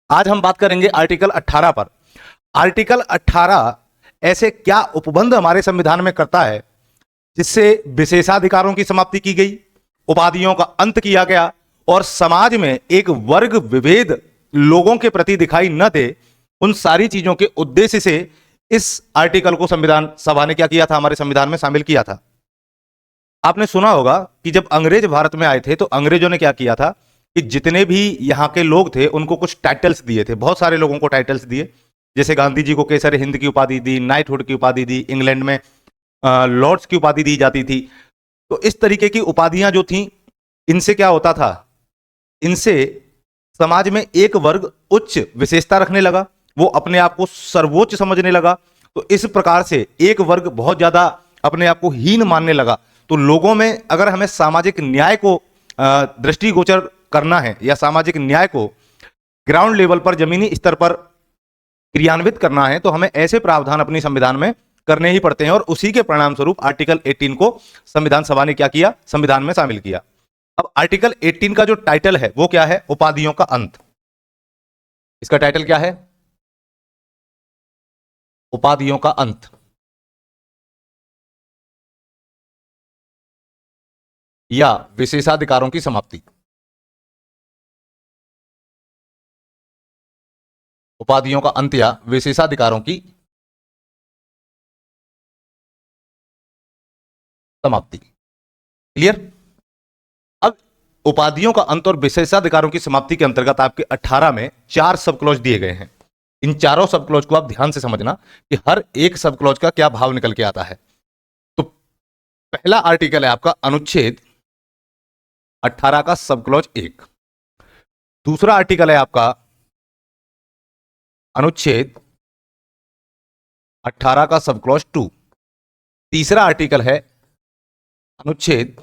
आज हम बात करेंगे आर्टिकल 18 पर। आर्टिकल 18 ऐसे क्या उपबंध हमारे संविधान में करता है जिससे विशेषाधिकारों की समाप्ति की गई, उपाधियों का अंत किया गया और समाज में एक वर्ग विभेद लोगों के प्रति दिखाई न दे। उन सारी चीजों के उद्देश्य से इस आर्टिकल को संविधान सभा ने क्या किया था, हमारे संविधान में शामिल किया था। आपने सुना होगा कि जब अंग्रेज भारत में आए थे तो अंग्रेजों ने क्या किया था कि जितने भी यहाँ के लोग थे उनको कुछ टाइटल्स दिए थे, बहुत सारे लोगों को टाइटल्स दिए। जैसे गांधी जी को केसर हिंद की उपाधि दी, नाइटहुड की उपाधि दी, इंग्लैंड में लॉर्ड्स की उपाधि दी जाती थी। तो इस तरीके की उपाधियां जो थी, इनसे क्या होता था, इनसे समाज में एक वर्ग उच्च विशेषता रखने लगा, वो अपने आप को सर्वोच्च समझने लगा। तो इस प्रकार से एक वर्ग बहुत ज्यादा अपने आप को हीन मानने लगा। तो लोगों में अगर हमें सामाजिक न्याय को दृष्टिगोचर करना है या सामाजिक न्याय को ग्राउंड लेवल पर, जमीनी स्तर पर क्रियान्वित करना है तो हमें ऐसे प्रावधान अपनी संविधान में करने ही पड़ते हैं। और उसी के परिणाम स्वरूप आर्टिकल 18 को संविधान सभा ने क्या किया, संविधान में शामिल किया। अब आर्टिकल 18 का जो टाइटल है वो क्या है, उपाधियों का अंत। इसका टाइटल क्या है, उपाधियों का अंत या विशेषाधिकारों की समाप्ति। उपाधियों का अंत या विशेषाधिकारों की समाप्ति। क्लियर। अब उपाधियों का अंत और विशेषाधिकारों की समाप्ति के अंतर्गत आपके 18 में 4 सब क्लॉज दिए गए हैं। इन चारों सब क्लॉज को आप ध्यान से समझना कि हर एक सब क्लॉज का क्या भाव निकल के आता है। तो पहला आर्टिकल है आपका अनुच्छेद 18 का सब क्लॉज 1। दूसरा आर्टिकल है आपका अनुच्छेद 18 का सब क्लॉज 2। तीसरा आर्टिकल है अनुच्छेद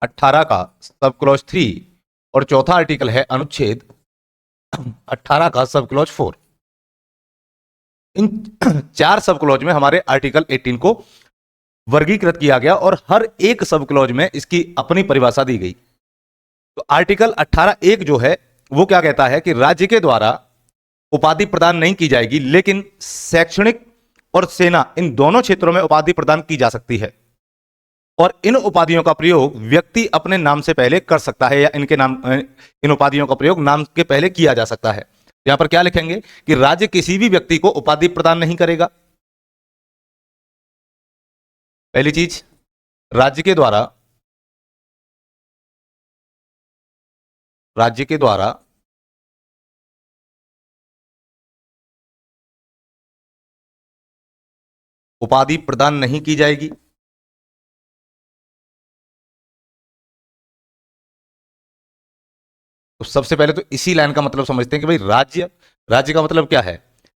18 का सब क्लॉज 3 और चौथा आर्टिकल है अनुच्छेद 18 का सब क्लॉज 4। इन 4 सब क्लॉज में हमारे आर्टिकल 18 को वर्गीकृत किया गया और हर एक सब क्लॉज में इसकी अपनी परिभाषा दी गई। तो आर्टिकल 18(1) जो है वो क्या कहता है कि राज्य के द्वारा उपाधि प्रदान नहीं की जाएगी, लेकिन शैक्षणिक और सेना इन दोनों क्षेत्रों में उपाधि प्रदान की जा सकती है और इन उपाधियों का प्रयोग व्यक्ति अपने नाम से पहले कर सकता है या इनके नाम, इन उपाधियों का प्रयोग नाम के पहले किया जा सकता है। यहां पर क्या लिखेंगे कि राज्य किसी भी व्यक्ति को उपाधि प्रदान नहीं करेगा। पहली चीज, राज्य के द्वारा उपाधि प्रदान नहीं की जाएगी। तो सबसे पहले तो इसी लाइन का मतलब समझते हैं कि भाई राज्य का मतलब क्या है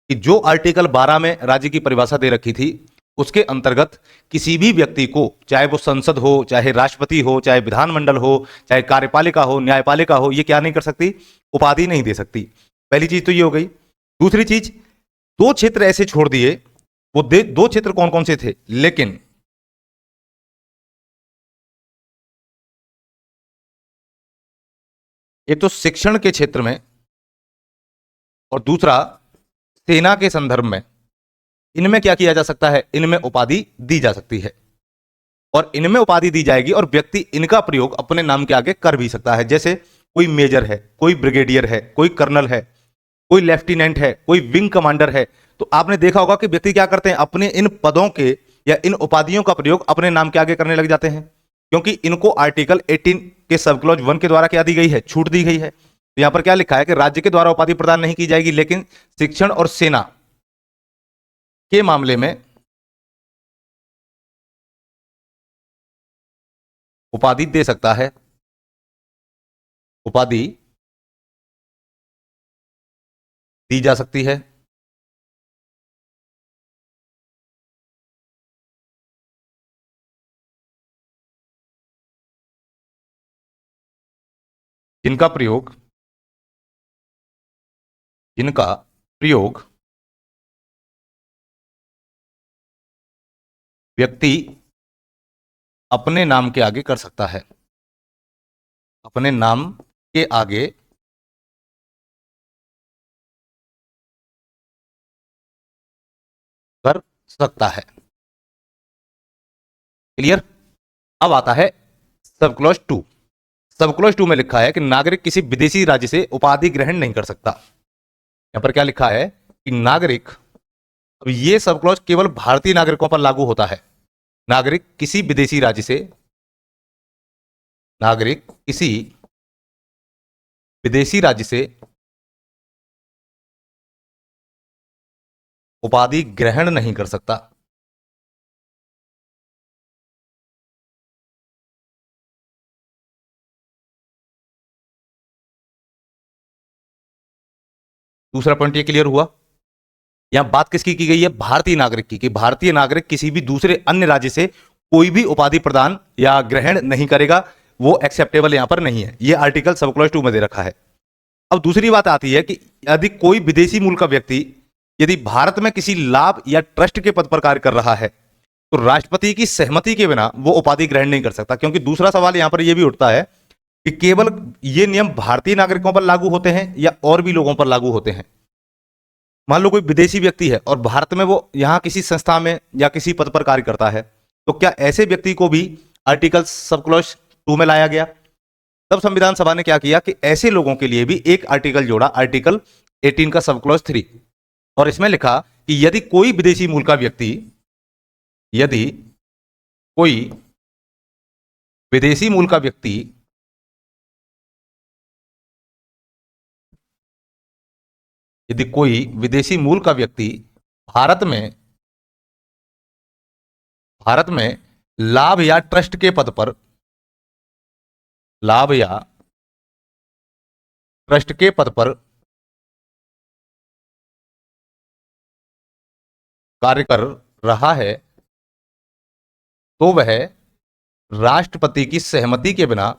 कि जो आर्टिकल 12 में राज्य की परिभाषा दे रखी थी उसके अंतर्गत किसी भी व्यक्ति को, चाहे वो संसद हो, चाहे राष्ट्रपति हो, चाहे विधानमंडल हो, चाहे कार्यपालिका हो, न्यायपालिका हो, ये क्या नहीं कर सकती, उपाधि नहीं दे सकती। पहली चीज तो ये हो गई। दूसरी चीज, 2 क्षेत्र ऐसे छोड़ दिए, वो 2 क्षेत्र कौन कौन से थे, लेकिन एक तो शिक्षण के क्षेत्र में और दूसरा सेना के संदर्भ में। इनमें क्या किया जा सकता है, इनमें उपाधि दी जा सकती है और इनमें उपाधि दी जाएगी और व्यक्ति इनका प्रयोग अपने नाम के आगे कर भी सकता है। जैसे कोई मेजर है, कोई ब्रिगेडियर है, कोई कर्नल है, कोई लेफ्टिनेंट है, कोई विंग कमांडर है। तो आपने देखा होगा कि व्यक्ति क्या करते हैं, अपने इन पदों के या इन उपाधियों का प्रयोग अपने नाम के आगे करने लग जाते हैं, क्योंकि इनको आर्टिकल 18 के सब क्लॉज 1 के द्वारा क्या दी गई है, छूट दी गई है। तो यहां पर क्या लिखा है कि राज्य के द्वारा उपाधि प्रदान नहीं की जाएगी, लेकिन शिक्षण और सेना के मामले में उपाधि दे सकता है, उपाधि दी जा सकती है। जिनका प्रयोग व्यक्ति अपने नाम के आगे कर सकता है, अपने नाम के आगे कर सकता है। क्लियर। अब आता है सब क्लॉज 2। सब क्लॉज 2 में लिखा है कि नागरिक किसी विदेशी राज्य से उपाधि ग्रहण नहीं कर सकता। यहां पर क्या लिखा है कि नागरिक, अब ये सब क्लॉज केवल भारतीय नागरिकों पर लागू होता है। नागरिक किसी विदेशी राज्य से, नागरिक किसी विदेशी राज्य से उपाधि ग्रहण नहीं कर सकता। दूसरा पॉइंट ये क्लियर हुआ। यहां बात किसकी की गई है? भारतीय नागरिक की, कि भारतीय नागरिक किसी भी दूसरे अन्य राज्य से कोई भी उपाधि प्रदान या ग्रहण नहीं करेगा, वो एक्सेप्टेबल यहां पर नहीं है। ये आर्टिकल सब क्लॉज 2 में दे रखा है। अब दूसरी बात आती है कि यदि कोई विदेशी मूल का व्यक्ति यदि भारत में किसी लाभ या ट्रस्ट के पद पर कार्य कर रहा है तो राष्ट्रपति की सहमति के बिना वो उपाधि ग्रहण नहीं कर सकता। क्योंकि दूसरा सवाल यहां पर यह भी उठता है कि केवल ये नियम भारतीय नागरिकों पर लागू होते हैं या और भी लोगों पर लागू होते हैं। मान लो कोई विदेशी व्यक्ति है और भारत में वो यहां किसी संस्था में या किसी पद पर कार्य करता है, तो क्या ऐसे व्यक्ति को भी आर्टिकल सब क्लॉज 2 में लाया गया? तब संविधान सभा ने क्या किया कि ऐसे लोगों के लिए भी एक आर्टिकल जोड़ा, आर्टिकल 18 का सब क्लॉज 3, और इसमें लिखा कि यदि कोई विदेशी मूल का व्यक्ति, यदि कोई विदेशी मूल का व्यक्ति यदि कोई विदेशी मूल का व्यक्ति भारत में लाभ या ट्रस्ट के पद पर, लाभ या ट्रस्ट के पद पर कार्य कर रहा है तो वह राष्ट्रपति की सहमति के बिना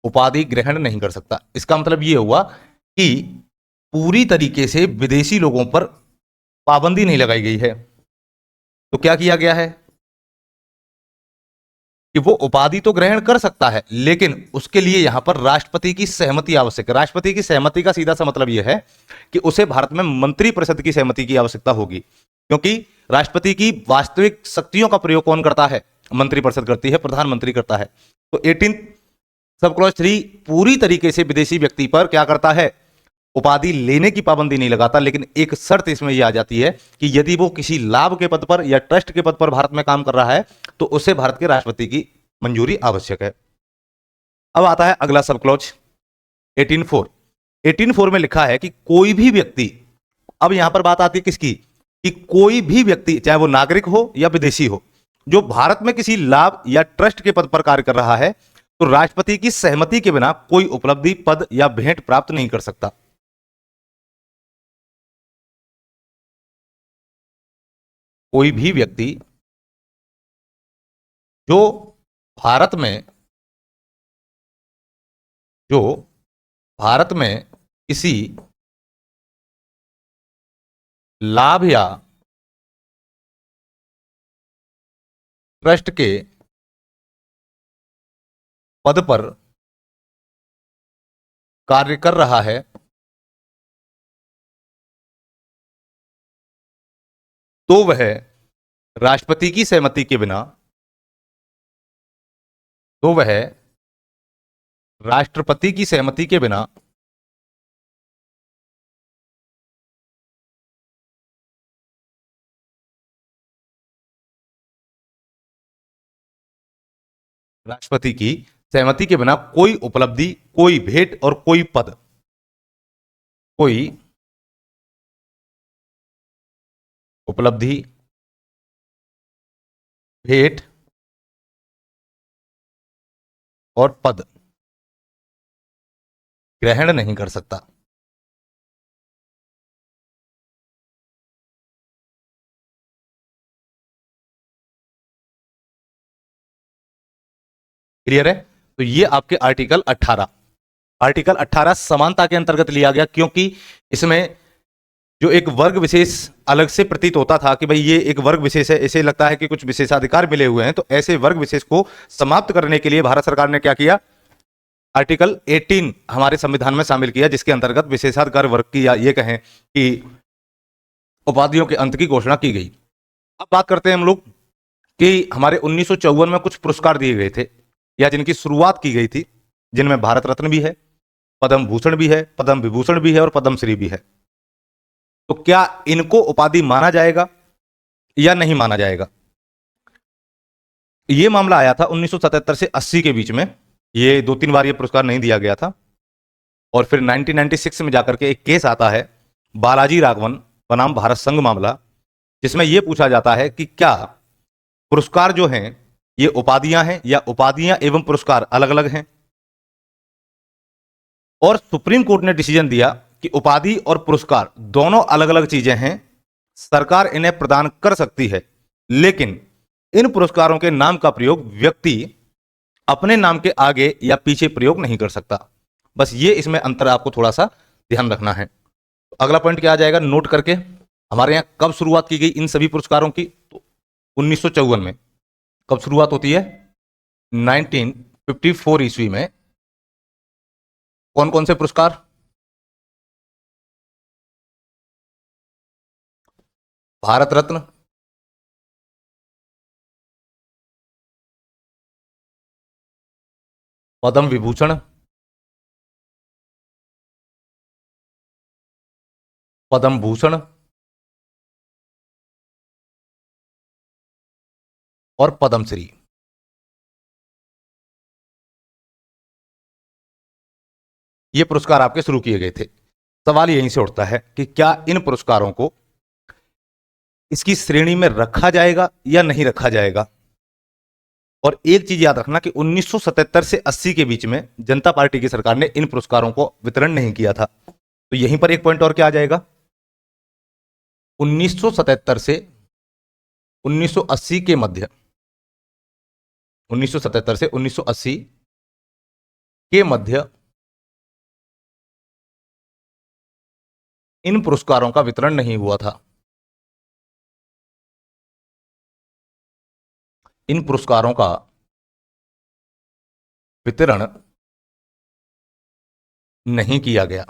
उपाधि ग्रहण नहीं कर सकता। इसका मतलब यह हुआ कि पूरी तरीके से विदेशी लोगों पर पाबंदी नहीं लगाई गई है। तो क्या किया गया है कि वो उपाधि तो ग्रहण कर सकता है, लेकिन उसके लिए यहां पर राष्ट्रपति की सहमति आवश्यक है। राष्ट्रपति की सहमति का सीधा सा मतलब यह है कि उसे भारत में मंत्रिपरिषद की सहमति की आवश्यकता होगी, क्योंकि राष्ट्रपति की वास्तविक शक्तियों का प्रयोग कौन करता है? मंत्रिपरिषद करती है, प्रधानमंत्री करता है। तो 18 सब क्लॉज 3 पूरी तरीके से विदेशी व्यक्ति पर क्या करता है? उपाधि लेने की पाबंदी नहीं लगाता, लेकिन एक शर्त इसमें यह आ जाती है कि यदि वो किसी लाभ के पद पर या ट्रस्ट के पद पर भारत में काम कर रहा है तो उसे भारत के राष्ट्रपति की मंजूरी आवश्यक है। अब आता है अगला सब क्लॉज 18(4). 18(4) में लिखा है कि कोई भी व्यक्ति, अब यहां पर बात आती है किसकी? कि कोई भी व्यक्ति, चाहे वो नागरिक हो या विदेशी हो, जो भारत में किसी लाभ या ट्रस्ट के पद पर कार्य कर रहा है तो राष्ट्रपति की सहमति के बिना कोई उपलब्धि, पद या भेंट प्राप्त नहीं कर सकता। कोई भी व्यक्ति जो भारत में किसी लाभ या ट्रस्ट के पद पर कार्य कर रहा है तो वह राष्ट्रपति की सहमति के बिना, तो वह राष्ट्रपति की सहमति के बिना राष्ट्रपति की सहमति के बिना कोई उपलब्धि, कोई भेंट और कोई पद, कोई उपलब्धि, भेंट और पद ग्रहण नहीं कर सकता। क्लियर है? तो ये आपके आर्टिकल 18 समानता के अंतर्गत लिया गया, क्योंकि इसमें जो एक वर्ग विशेष अलग से प्रतीत होता था कि भाई ये एक वर्ग विशेष है, इसे लगता है कि कुछ विशेषाधिकार मिले हुए हैं, तो ऐसे वर्ग विशेष को समाप्त करने के लिए भारत सरकार ने क्या किया, आर्टिकल 18 हमारे संविधान में शामिल किया, जिसके अंतर्गत विशेषाधिकार वर्ग की या ये कहें कि उपाधियों के अंत की घोषणा की गई। अब बात करते हैं हम लोग कि हमारे 1954 में कुछ पुरस्कार दिए गए थे या जिनकी शुरुआत की गई थी, जिनमें भारत रत्न भी है, पद्म भूषण भी है, पद्म विभूषण भी है और पद्मश्री भी है। तो क्या इनको उपाधि माना जाएगा या नहीं माना जाएगा? यह मामला आया था 1977 से 80 के बीच में। ये 2-3 बार ये पुरस्कार नहीं दिया गया था और फिर 1996 में जाकर के एक केस आता है बालाजी राघवन बनाम भारत संघ मामला, जिसमें यह पूछा जाता है कि क्या पुरस्कार जो हैं ये उपाधियां हैं या उपाधियां एवं पुरस्कार अलग अलग हैं। और सुप्रीम कोर्ट ने डिसीजन दिया कि उपाधि और पुरस्कार दोनों अलग अलग चीजें हैं, सरकार इन्हें प्रदान कर सकती है, लेकिन इन पुरस्कारों के नाम का प्रयोग व्यक्ति अपने नाम के आगे या पीछे प्रयोग नहीं कर सकता। बस ये इसमें अंतर आपको थोड़ा सा ध्यान रखना है। तो अगला पॉइंट क्या आ जाएगा, नोट करके, हमारे यहां कब शुरुआत की गई इन सभी पुरस्कारों की? तो 1954 में। कब शुरुआत होती है? 1954 ईस्वी में। कौन कौन से पुरस्कार? भारत रत्न, पद्म विभूषण, पद्म भूषण और पद्मश्री। ये पुरस्कार आपके शुरू किए गए थे। सवाल यहीं से उठता है कि क्या इन पुरस्कारों को इसकी श्रेणी में रखा जाएगा या नहीं रखा जाएगा। और एक चीज याद रखना कि 1977 से 80 के बीच में जनता पार्टी की सरकार ने इन पुरस्कारों को वितरण नहीं किया था। तो यहीं पर एक पॉइंट और क्या आ जाएगा, 1977 से 1980 के मध्य, 1977 से 1980 के मध्य इन पुरस्कारों का वितरण नहीं हुआ था। इन पुरस्कारों का वितरण नहीं किया गया।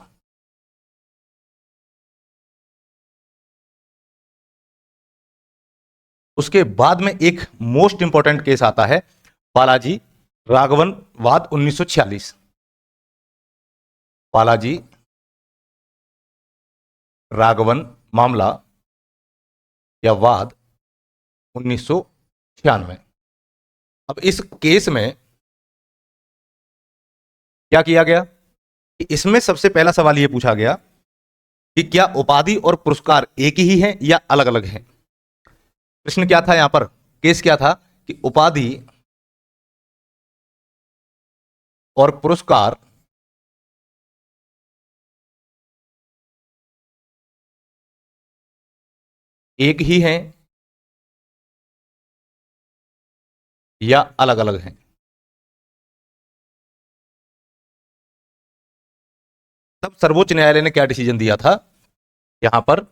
उसके बाद में एक मोस्ट इंपॉर्टेंट केस आता है बालाजी राघवन वाद 1946। बालाजी राघवन मामला या वाद 1996। अब इस केस में क्या किया गया कि इसमें सबसे पहला सवाल यह पूछा गया कि क्या उपाधि और पुरस्कार एक ही हैं या अलग अलग हैं। प्रश्न क्या था यहां पर, केस क्या था कि उपाधि और पुरस्कार एक ही हैं या अलग अलग हैं। तब सर्वोच्च न्यायालय ने क्या डिसीजन दिया था, यहां पर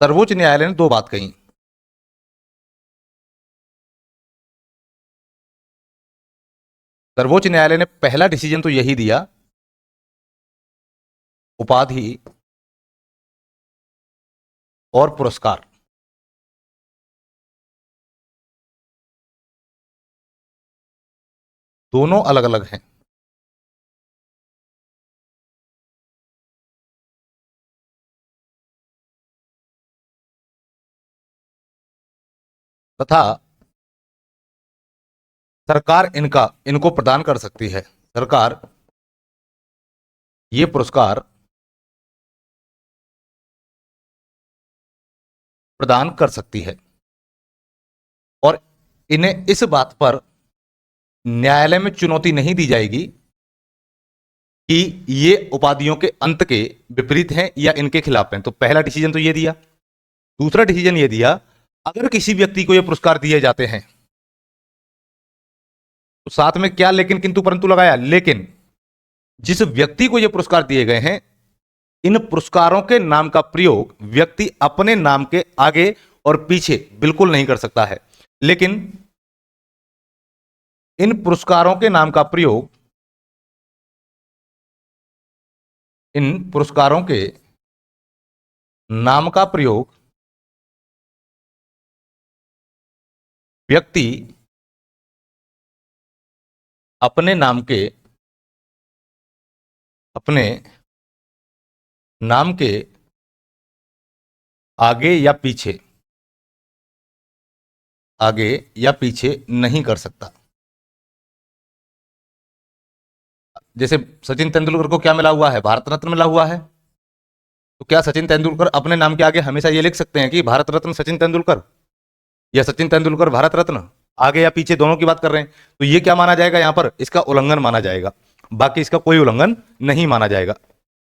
सर्वोच्च न्यायालय ने दो बात कही। सर्वोच्च न्यायालय ने पहला डिसीजन तो यही दिया, उपाधि और पुरस्कार दोनों अलग अलग हैं। तथा सरकार इनको प्रदान कर सकती है। सरकार ये पुरस्कार प्रदान कर सकती है और इन्हें इस बात पर न्यायालय में चुनौती नहीं दी जाएगी कि ये उपाधियों के अंत के विपरीत हैं या इनके खिलाफ हैं। तो पहला डिसीजन तो ये दिया। दूसरा डिसीजन ये दिया, अगर किसी व्यक्ति को ये पुरस्कार दिए जाते हैं तो साथ में क्या लेकिन किंतु परंतु लगाया, लेकिन जिस व्यक्ति को ये पुरस्कार दिए गए हैं इन पुरस्कारों के नाम का प्रयोग व्यक्ति अपने नाम के आगे और पीछे बिल्कुल नहीं कर सकता है, लेकिन इन पुरस्कारों के नाम का प्रयोग, इन पुरस्कारों के नाम का प्रयोग व्यक्ति अपने नाम के आगे या पीछे नहीं कर सकता। जैसे सचिन तेंदुलकर को क्या मिला हुआ है? भारत रत्न मिला हुआ है। तो क्या सचिन तेंदुलकर अपने नाम के आगे हमेशा ये लिख सकते हैं कि भारत रत्न सचिन तेंदुलकर, या सचिन तेंदुलकर भारत रत्न? आगे या पीछे दोनों की बात कर रहे हैं, तो ये क्या माना जाएगा? यहां पर इसका उल्लंघन माना जाएगा, बाकी इसका कोई उल्लंघन नहीं माना जाएगा।